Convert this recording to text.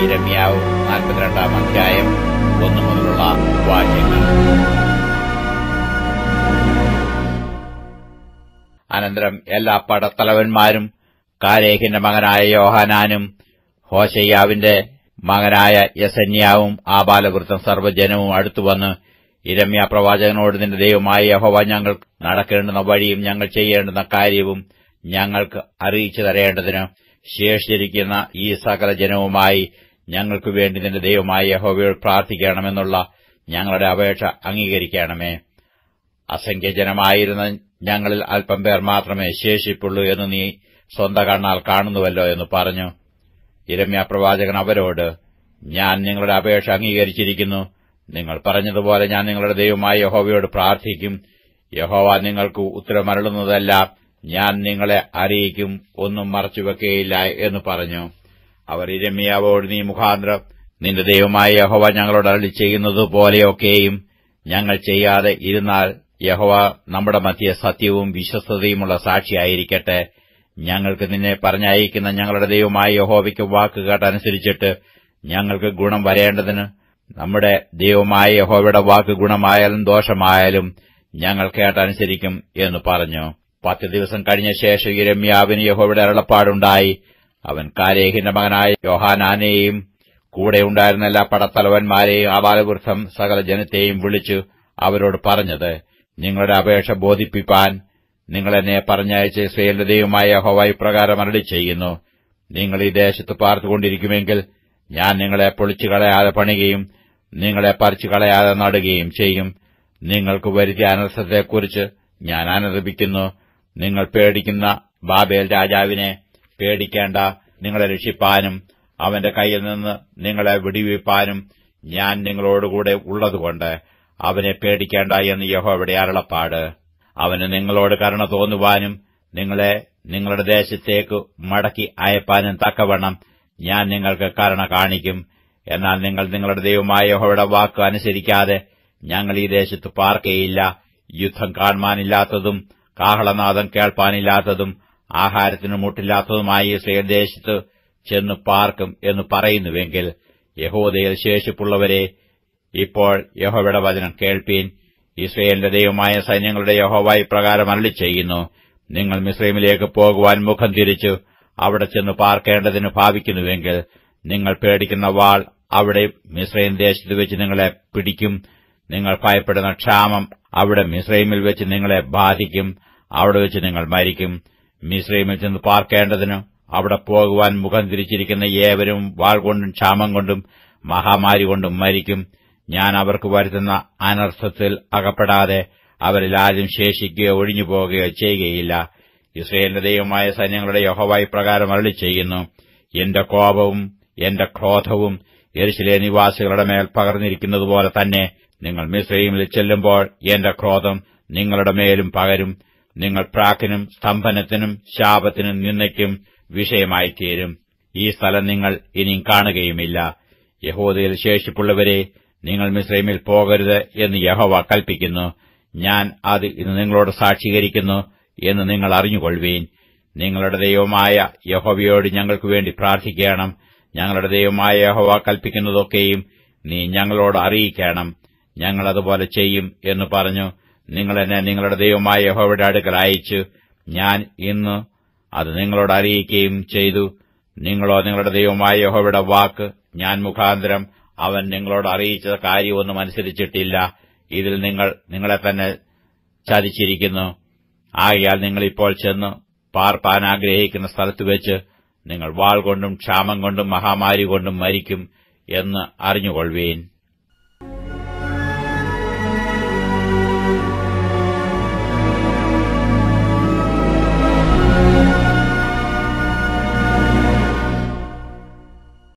യിരെമ്യാവ് 42-ാം അധ്യായം 1 മുതലുള്ള വാക്യങ്ങൾ. അനന്തരം എല്ലാ പടത്തലവന്മാരും കാരേഹിന്റെ മകനായ യോഹാനാനും ഹോശയ്യാവിന്റെ മകനായ യെസന്യാവും ആബാലവൃത്തം സർവ്വജനവും അടുത്തുവന്ന് യിരെമ്യാ പ്രവാചകനോട്, നിന്റെ ദൈവമായ യഹോവ ഞങ്ങൾ നടക്കേണ്ടുന്ന വഴിയും ഞങ്ങൾ ചെയ്യേണ്ടുന്ന കാര്യവും ഞങ്ങൾക്ക് അറിയിച്ചു തരേണ്ടതിന് ശേഷിച്ചിരിക്കുന്ന ഈ സകല ജനവുമായി ഞങ്ങൾക്കു വേണ്ടി നിന്റെ ദൈവമായ യഹോവയോട് പ്രാർത്ഥിക്കണമെന്നുള്ള ഞങ്ങളുടെ അപേക്ഷ അംഗീകരിക്കണമേ. അസംഖ്യജനമായിരുന്ന ഞങ്ങളിൽ അല്പം പേർ മാത്രമേ ശേഷിപ്പുള്ളൂ എന്ന് നീ സ്വന്തം കണ്ണാൽ കാണുന്നുവല്ലോ എന്ന് പറഞ്ഞു. യിരെമ്യാ പ്രവാചകൻ അവരോട്, ഞാൻ നിങ്ങളുടെ അപേക്ഷ അംഗീകരിച്ചിരിക്കുന്നു. നിങ്ങൾ പറഞ്ഞതുപോലെ ഞാൻ നിങ്ങളുടെ ദൈവമായ യഹോവയോട് പ്രാർത്ഥിക്കും. യഹോവ നിങ്ങൾക്ക് ഉത്തരമരുളുന്നതെല്ലാം ഞാൻ നിങ്ങളെ അറിയിക്കും, ഒന്നും മറച്ചുവെക്കുകയില്ല എന്ന് പറഞ്ഞു. അവർ യിരെമ്യാവോട്, നീ മുഖാന്തരം നിന്റെ ദൈവമായ യഹോവ ഞങ്ങളോട് അരുളി ചെയ്യുന്നതുപോലെയൊക്കെയും ഞങ്ങൾ ചെയ്യാതെ ഇരുന്നാൽ യഹോവ നമ്മുടെ മധ്യേ സത്യവും വിശ്വസ്തതയുമുള്ള സാക്ഷിയായിരിക്കട്ടെ. ഞങ്ങൾക്ക് നിന്നെ പറഞ്ഞയക്കുന്ന ഞങ്ങളുടെ ദൈവമായ യഹോവയ്ക്ക് വാക്ക് കേട്ടനുസരിച്ചിട്ട് ഞങ്ങൾക്ക് ഗുണം വരേണ്ടതിന് നമ്മുടെ ദൈവമായ യഹോവയുടെ വാക്ക് ഗുണമായാലും ദോഷമായാലും ഞങ്ങൾ കേട്ടനുസരിക്കും എന്ന് പറഞ്ഞു. 10 ദിവസം കഴിഞ്ഞ ശേഷം യിരെമ്യാവിന് യഹോവയുടെ അരുളപ്പാടുണ്ടായി. അവൻ കാരേഹിന്റെ മകനായ യോഹാനാനെയും കൂടെ ഉണ്ടായിരുന്ന എല്ലാ പടത്തലവന്മാരെയും ആബാലവൃദ്ധം സകല ജനത്തെയും വിളിച്ചു അവരോട് പറഞ്ഞത്, നിങ്ങളുടെ അപേക്ഷ ബോധിപ്പിപ്പാൻ നിങ്ങളെന്നെ പറഞ്ഞയച്ച് ഇസ്രായേലിന്റെ ദൈവമായ യഹോവ ഇപ്രകാരം അരുളി ചെയ്യുന്നു. നിങ്ങൾ ഈ ദേശത്ത് പാർത്തുകൊണ്ടിരിക്കുമെങ്കിൽ ഞാൻ നിങ്ങളെ പൊളിച്ചുകളയാതെ പണിയുകയും നിങ്ങളെ പറിച്ചുകളയാതെ നടുകയും ചെയ്യും. നിങ്ങൾക്ക് വരുത്തിയ അനർത്ഥത്തെക്കുറിച്ച് ഞാൻ അനുതപിക്കുന്നു. നിങ്ങൾ പേടിക്കുന്ന ബാബേൽ രാജാവിനെ പേടിക്കേണ്ട. നിങ്ങളെ രക്ഷിപ്പാനും അവന്റെ കയ്യിൽ നിന്ന് നിങ്ങളെ വിടുവിപ്പാനും ഞാൻ നിങ്ങളോടുകൂടെ ഉള്ളതുകൊണ്ട് അവനെ പേടിക്കേണ്ട എന്ന് യഹോവയുടെ അരുളപ്പാട്. അവന് നിങ്ങളോട് കരുണ തോന്നുവാനും നിങ്ങളെ നിങ്ങളുടെ ദേശത്തേക്ക് മടക്കി അയപ്പാനും തക്കവണ്ണം ഞാൻ നിങ്ങൾക്ക് കരുണ കാണിക്കും. എന്നാൽ നിങ്ങൾ നിങ്ങളുടെ ദൈവമായ യഹോവയുടെ വാക്ക് അനുസരിക്കാതെ ഞങ്ങൾ ഈ ദേശത്ത് പാർക്കയില്ല. യുദ്ധം കാണുവാനില്ലാത്തതും കാഹളനാദം കേൾപ്പാനില്ലാത്തതും ആഹാരത്തിന് മുട്ടില്ലാത്തതുമായി ഇസ്രായേൽ ദേശത്ത് ചെന്ന് പാർക്കും എന്ന് പറയുന്നുവെങ്കിൽ, യഹൂദയിൽ ശേഷിപ്പുള്ളവരെ, ഇപ്പോൾ യഹോവയുടെ വചനം കേൾപ്പീൻ. ഇസ്രായേലിന്റെ ദൈവമായ സൈന്യങ്ങളുടെ യഹോവ ഇപ്രകാരം അരുളി ചെയ്യുന്നു, നിങ്ങൾ മിസ്രയീമിലേക്ക് പോകുവാൻ മുഖം തിരിച്ചു അവിടെ ചെന്ന് പാർക്കേണ്ടതിന് ഭാവിക്കുന്നുവെങ്കിൽ, നിങ്ങൾ പേടിക്കുന്ന വാൾ അവിടെ മിസ്രയീം ദേശത്ത് വെച്ച് നിങ്ങളെ പിടിക്കും. നിങ്ങൾ ഭയപ്പെടുന്ന ക്ഷാമം അവിടെ മിസ്രയീമിൽ വെച്ച് നിങ്ങളെ ബാധിക്കും. അവിടെ വെച്ച് നിങ്ങൾ മരിക്കും. മിസ്രയീമിൽ ചെന്ന് പാർക്കേണ്ടതിന് അവിടെ പോകുവാൻ മുഖം തിരിച്ചിരിക്കുന്ന ഏവരും വാൾ കൊണ്ടും ക്ഷാമം കൊണ്ടും മഹാമാരി കൊണ്ടും മരിക്കും. ഞാൻ അവർക്ക് വരുത്തുന്ന അനർത്ഥത്തിൽ അകപ്പെടാതെ അവരിൽ ആരും ശേഷിക്കുകയോ ഒഴിഞ്ഞുപോകുകയോ ചെയ്യുകയില്ല. ഇസ്രായേലിന്റെ ദൈവമായ സൈന്യങ്ങളുടെ യഹോവ ഇപ്രകാരം അരുളി ചെയ്യുന്നു, എന്റെ കോപവും എന്റെ ക്രോധവും യെരൂശലേം നിവാസികളുടെ മേൽ പകർന്നിരിക്കുന്നതുപോലെ തന്നെ നിങ്ങൾ മിസ്രയീമിൽ ചെല്ലുമ്പോൾ എന്റെ ക്രോധം നിങ്ങളുടെ മേലും പകരും. നിങ്ങൾ പ്രാക്കിനും സ്തംഭനത്തിനും ശാപത്തിനും നിന്ദയ്ക്കും വിഷയമായിത്തീരും. ഈ സ്ഥലം നിങ്ങൾ ഇനിയും കാണുകയുമില്ല. യഹൂദയിൽ ശേഷിപ്പുള്ളവരെ, നിങ്ങൾ മിസ്രയീമിൽ പോകരുത് എന്ന് യഹോവ കൽപ്പിക്കുന്നു. ഞാൻ അത് ഇന്ന് നിങ്ങളോട് സാക്ഷീകരിക്കുന്നു എന്ന് നിങ്ങൾ അറിഞ്ഞുകൊള്ളുവീൻ. നിങ്ങളുടെ ദൈവമായ യഹോവയോട് ഞങ്ങൾക്ക് വേണ്ടി പ്രാർത്ഥിക്കണം. ഞങ്ങളുടെ ദൈവമായ യഹോവ കൽപ്പിക്കുന്നതൊക്കെയും നീ ഞങ്ങളോട് അറിയിക്കണം. ഞങ്ങളതുപോലെ ചെയ്യും എന്ന് പറഞ്ഞു നിങ്ങൾ എന്നെ നിങ്ങളുടെ ദൈവമായ യഹോവയുടെ അടുക്കൽ അയച്ചു. ഞാൻ ഇന്ന് അത് നിങ്ങളോട് അറിയിക്കുകയും ചെയ്തു. നിങ്ങളോ നിങ്ങളുടെ ദൈവമായ യഹോവയുടെ വാക്ക് ഞാൻ മുഖാന്തരം അവൻ നിങ്ങളോട് അറിയിച്ച കാര്യമൊന്നും അനുസരിച്ചിട്ടില്ല. ഇതിൽ നിങ്ങൾ നിങ്ങളെ തന്നെ ചതിച്ചിരിക്കുന്നു. ആകയാൽ നിങ്ങളിപ്പോൾ ചെന്ന് പാർപ്പാൻ ആഗ്രഹിക്കുന്ന സ്ഥലത്തുവെച്ച് നിങ്ങൾ വാൾ കൊണ്ടും ക്ഷാമം കൊണ്ടും മഹാമാരി കൊണ്ടും മരിക്കും എന്ന് അറിഞ്ഞുകൊള്ളുവീൻ.